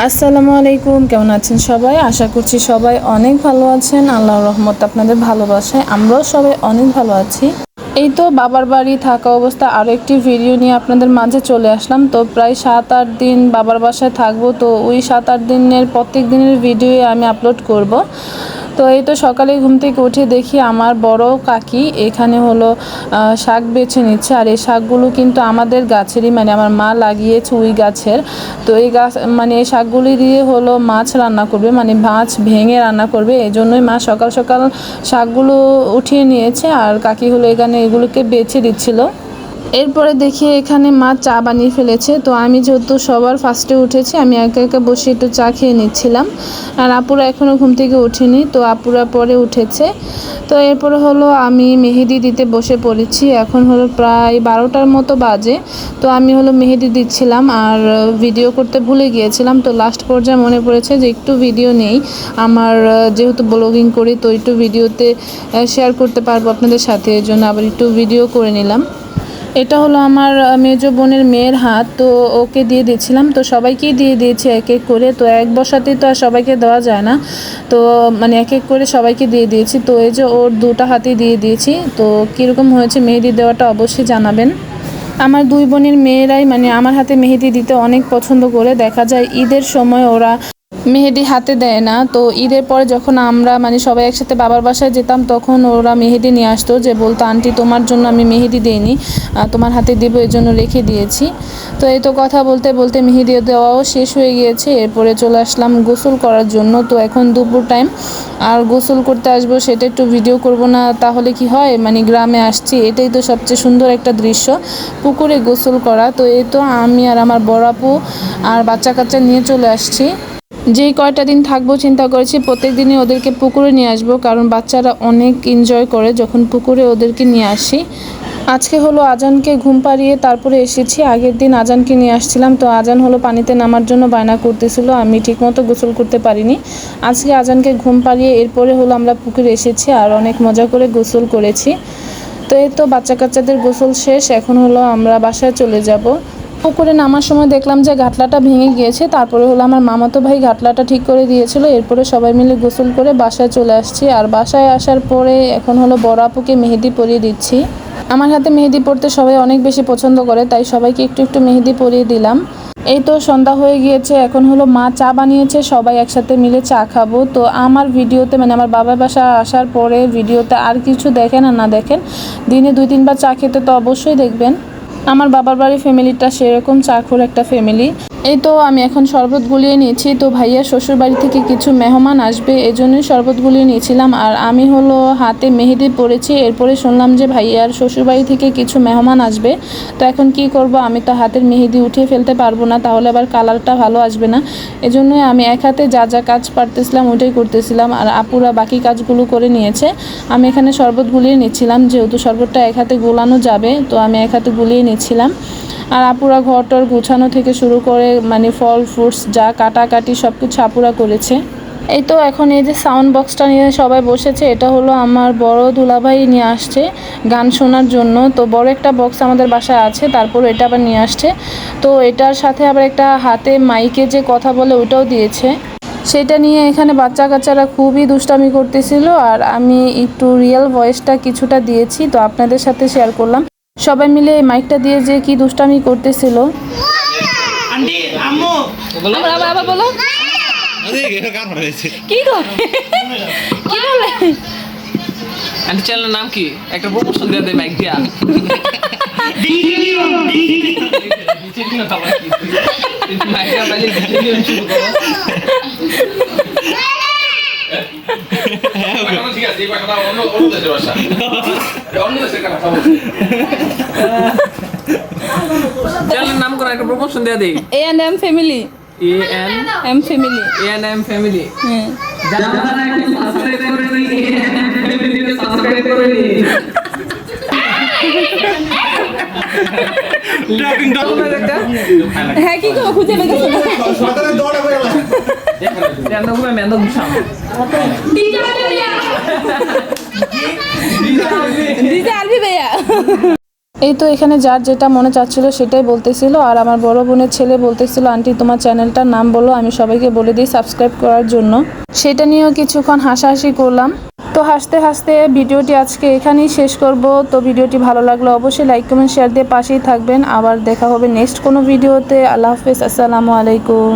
আসসালামু আলাইকুম, কেমন আছেন সবাই? আশা করছি সবাই অনেক ভালো আছেন। আল্লাহর রহমত আপনাদের ভালোবাসায় আমরাও সবাই অনেক ভালো আছি। এই তো বাবার বাড়ি থাকা অবস্থা আরও একটি ভিডিও নিয়ে আপনাদের মাঝে চলে আসলাম। তো প্রায় 7-8 দিন বাবার বাসায় থাকবো। তো ওই 7-8 দিনের প্রত্যেক দিনের ভিডিও আমি আপলোড করব। তো এই তো সকালে ঘুম থেকে উঠে দেখি আমার বড় কাকি এখানে হলো শাক বেছে নিচ্ছে। আর এই শাকগুলো কিন্তু আমাদের গাছেরই, মানে আমার মা লাগিয়েছে ওই গাছের। তো এই গাছ মানে এই শাকগুলি দিয়ে হলো মাছ রান্না করবে, মানে মাছ ভেঙে রান্না করবে। এই জন্যই মা সকাল সকাল শাকগুলো উঠিয়ে নিয়েছে আর কাকি হলো এখানে এগুলোকে বেছে দিচ্ছিল। এরপরে দেখি এখানে মা চা বানিয়ে ফেলেছে। তো আমি যেহেতু সবার ফার্স্টে উঠেছি, আমি একা একা বসে একটু চা খেয়ে নিচ্ছিলাম। আর আপুরা এখনও ঘুম থেকে ওঠেনি, তো আপুরা পরে উঠেছে। তো এরপরে হলো আমি মেহেদি দিতে বসে পড়েছি। এখন হলো প্রায় 12টার মতো বাজে। তো আমি হলো মেহেদি দিচ্ছিলাম আর ভিডিও করতে ভুলে গিয়েছিলাম। তো লাস্ট পর্যায়ে মনে পড়েছে যে একটু ভিডিও নেই, আমার যেহেতু ব্লগিং করি তো একটু ভিডিওতে শেয়ার করতে পারবো আপনাদের সাথে, এই জন্য আবার একটু ভিডিও করে নিলাম। এটা হলো আমার মেজো বোনের মেয়ের হাত, তো ওকে দিয়ে দিচ্ছিলাম। তো সবাইকেই দিয়ে দিয়েছি এক এক করে। তো এক বসাতেই তো আর সবাইকে দেওয়া যায় না, তো মানে এক এক করে সবাইকে দিয়ে দিয়েছি। তো এই যে ওর দুটো হাতেই দিয়ে দিয়েছি। তো কীরকম হয়েছে মেহেদি দেওয়াটা অবশ্যই জানাবেন। আমার দুই বোনের মেয়েরাই মানে আমার হাতে মেহেদি দিতে অনেক পছন্দ করে। দেখা যায় ঈদের সময় ওরা মেহেদি হাতে দেয় না, তো ঈদের পরে যখন আমরা মানে সবাই একসাথে বাবার বাসায় যেতাম তখন ওরা মেহেদি নিয়ে আসতো, যে বলতো আন্টি তোমার জন্য আমি মেহেদি দেইনি, তোমার হাতে দেবো, এই জন্য রেখে দিয়েছি। তো এই তো কথা বলতে বলতে মেহেদি দেওয়াও শেষ হয়ে গিয়েছে। এরপরে চলে আসলাম গোসল করার জন্য। তো এখন দুপুর টাইম, আর গোসল করতে আসবো সেটা একটু ভিডিও করব না তাহলে কি হয়, মানে গ্রামে আসছি, এটাই তো সবচেয়ে সুন্দর একটা দৃশ্য, পুকুরে গোসল করা। তো এই তো আমি আর আমার বড় আপু আর বাচ্চা কাচ্চা নিয়ে চলে আসছি। যেই কয়টা দিন থাকবো চিন্তা করেছি প্রত্যেক দিনই ওদেরকে পুকুরে নিয়ে আসবো, কারণ বাচ্চারা অনেক এনজয় করে যখন পুকুরে ওদেরকে নিয়ে আসি। আজকে হলো আজানকে ঘুম পাড়িয়ে তারপরে এসেছি। আগের দিন আজানকে নিয়ে আসছিলাম, তো আজান হলো পানিতে নামার জন্য বায়না করতেছিল, আমি ঠিকমতো গোসল করতে পারিনি। আজকে আজানকে ঘুম পাড়িয়ে এরপরে হলো আমরা পুকুরে এসেছি আর অনেক মজা করে গোসল করেছি। তো এই তো বাচ্চা কাচ্চাদের গোসল শেষ, এখন হলো আমরা বাসায় চলে যাব। পুকুরে নামার সময় দেখলাম যে ঘাটলাটা ভেঙে গিয়েছে, তারপরে হলো আমার মামাতো ভাই ঘাটলাটা ঠিক করে দিয়েছিল। এরপরে সবাই মিলে গোসল করে বাসায় চলে আসছি। আর বাসায় আসার পরে এখন হলো বড় আপুকে মেহেদি পরিয়ে দিচ্ছি। আমার হাতে মেহেদি পরতে সবাই অনেক বেশি পছন্দ করে, তাই সবাইকে একটু একটু মেহেদি পরিয়ে দিলাম। এই তো সন্ধ্যা হয়ে গিয়েছে, এখন হলো মা চা বানিয়েছে, সবাই একসাথে মিলে চা খাবো। তো আমার ভিডিওতে মানে আমার বাবার বাসা আসার পরে ভিডিওতে আর কিছু দেখেন আর না দেখেন, দিনে 2-3 বার চা খেতে তো অবশ্যই দেখবেন। আমার বাবার বাড়ির ফ্যামিলিটা সেরকম চাখোর একটা ফ্যামিলি। এই তো আমি এখন শরবত গুলিয়ে নিয়েছি। তো ভাইয়া শ্বশুর বাড়ি থেকে কিছু মেহমান আসবে, এই জন্যই শরবত গুলিয়ে নিয়েছিলাম। আর আমি হলো হাতে মেহেদি পরেছি। এরপরে শুনলাম যে ভাইয়ার শ্বশুর বাড়ি থেকে কিছু মেহমান আসবে। তো এখন কি করব, আমি তো হাতের মেহেদি উঠিয়ে ফেলতে পারবো না, তাহলে আবার কালারটা ভালো আসবে না। এজন্যই আমি এক হাতে যা যা কাজ পারতেছিলাম ওইটাই করতেছিলাম, আর আপুরা বাকি কাজগুলো করে নিয়েছে। আমি এখানে শরবত গুলিয়ে নিচ্ছিলাম, যেহেতু শরবতটা এক হাতে গোলানো যাবে, তো আমি এক হাতে গুলিয়ে নিচ্ছিলাম। আর আপুরা ঘরটর গুছানো থেকে শুরু করে মানে ফল ফ্রুটস যা কাটাকাটি সব কিছু আপুরা করেছে। এই তো এখন এই যে সাউন্ড বক্সটা নিয়ে সবাই বসেছে, এটা হলো আমার বড় দুলাভাই নিয়ে আসছে গান শোনার জন্য। তো বড় একটা বক্স আমাদের বাসায় আছে, তারপর এটা আবার নিয়ে আসছে। তো এটার সাথে আবার একটা হাতে মাইকে যে কথা বলে ওটাও দিয়েছে। সেটা নিয়ে এখানে বাচ্চা কাচ্চারা খুবই দুষ্টামি করতেছিল, আর আমি একটু রিয়েল ভয়েসটা কিছুটা দিয়েছি, তো আপনাদের সাথে শেয়ার করলাম। সবাই মিলে এই মাইকটা দিয়ে যে কি দুষ্টামি করতেছিল। আন্টি আম্মু বাবা বলো কি করে কি বলে আন্টি চ্যানেলের নাম কি, একটা প্রমোশন দিয়ে দে মাইক দিয়া। মাইকটা পাইলে ভিডিও শুরু করো। ঠিক আছে, এই কথাটা অন্য দেশের ভাষা, অন্য দেশের কথা বলছি। চ্যানেলের নাম করে একটা প্রমোশন দিয়ে দেই। A&M family, A&M family, A&M family. হ্যাঁ যারা একটু সাবস্ক্রাইব করে দিন, A&M ফ্যামিলিকে সাবস্ক্রাইব করে দিন। ড্রাইভিং ডকুমেন্ট একটা হ্যাঁ কি গো খুঁজে পেয়েছো সকালে দৌড়ে হয়ে গেল মেন্দো ঘুমে মেন্দো ঘুষাম ডিজে আলবি ভাইয়া। এই তো এখানে যার যেটা মনে চাচ্ছিল সেটাই বলতেছিল। আর আমার বড় বোনের ছেলে বলতেছিল, আন্টি তোমার চ্যানেলটার নাম বলো, আমি সবাইকে বলে দিই সাবস্ক্রাইব করার জন্য। সেটা নিয়েও কিছুক্ষণ হাসাহাসি করলাম। তো হাসতে হাসতে ভিডিওটি আজকে এখানেই শেষ করব। তো ভিডিওটি ভালো লাগলে অবশ্যই লাইক কমেন্ট শেয়ার দিয়ে পাশেই থাকবেন। আবার দেখা হবে নেক্সট কোনো ভিডিওতে। আল্লাহ হাফেজ, আসসালামু আলাইকুম।